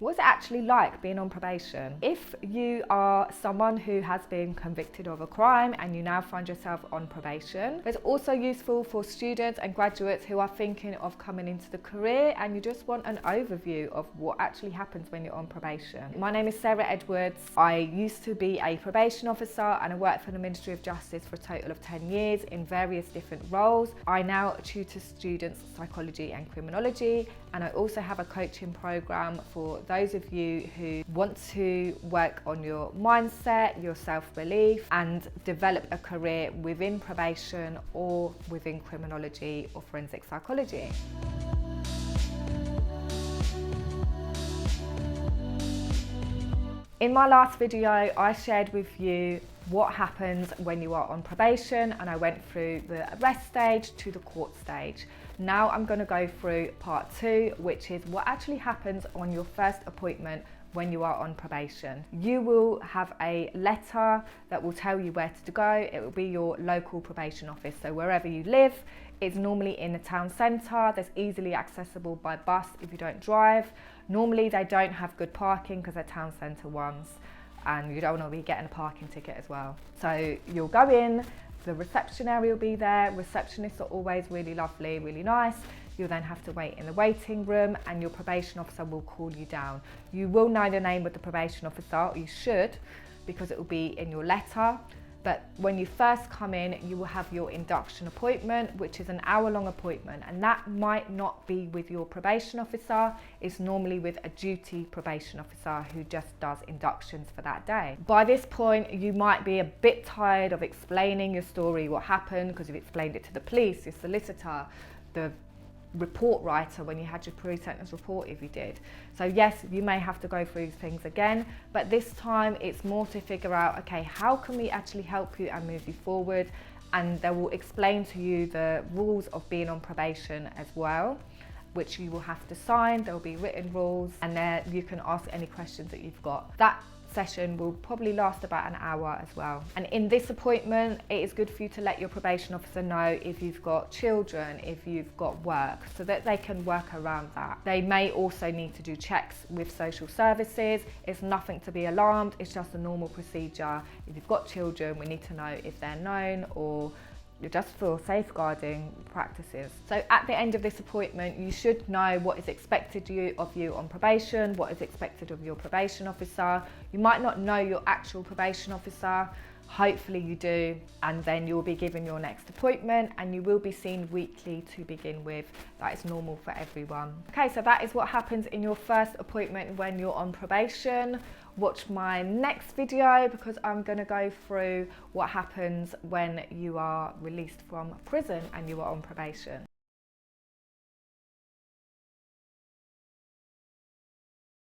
What's it actually like being on probation? If you are someone who has been convicted of a crime and you now find yourself on probation, it's also useful for students and graduates who are thinking of coming into the career and you just want an overview of what actually happens when you're on probation. My name is Sarah Edwards. I used to be a probation officer and I worked for the Ministry of Justice for a total of 10 years in various different roles. I now tutor students psychology and criminology, and I also have a coaching program for those of you who want to work on your mindset, your self-belief, and develop a career within probation or within criminology or forensic psychology. In my last video, I shared with you what happens when you are on probation, and I went through the arrest stage to the court stage. Now I'm going to go through part 2, which is what actually happens on your first appointment when you are on probation. You will have a letter that will tell you where to go. It will be your local probation office. So wherever you live, it's normally in the town centre. That's easily accessible by bus if you don't drive. Normally they don't have good parking because they're town centre ones, and you don't want to be getting a parking ticket as well. So you'll go in, the reception area will be there. Receptionists are always really lovely, really nice. You'll then have to wait in the waiting room and your probation officer will call you down. You will know the name of the probation officer, or you should, because it will be in your letter. But when you first come in, you will have your induction appointment, which is an hour-long appointment, and that might not be with your probation officer. It's normally with a duty probation officer who just does inductions for that day. By this point, you might be a bit tired of explaining your story, what happened, because you've explained it to the police, your solicitor, the report writer when you had your pre-sentence report, if you did. So yes, you may have to go through things again, but this time it's more to figure out, okay, how can we actually help you and move you forward? And they will explain to you the rules of being on probation as well, which you will have to sign. There will be written rules, and there you can ask any questions that you've got. That session will probably last about an hour as well. And in this appointment, it is good for you to let your probation officer know if you've got children, if you've got work, so that they can work around that. They may also need to do checks with social services. It's nothing to be alarmed, it's just a normal procedure. If you've got children, we need to know if they're known, or just for safeguarding practices. So at the end of this appointment, you should know what is expected of you on probation, what is expected of your probation officer. You might not know your actual probation officer, hopefully you do, and then you'll be given your next appointment and you will be seen weekly to begin with. That is normal for everyone. Okay, so that is what happens in your first appointment when you're on probation. Watch my next video because I'm going to go through what happens when you are released from prison and you are on probation.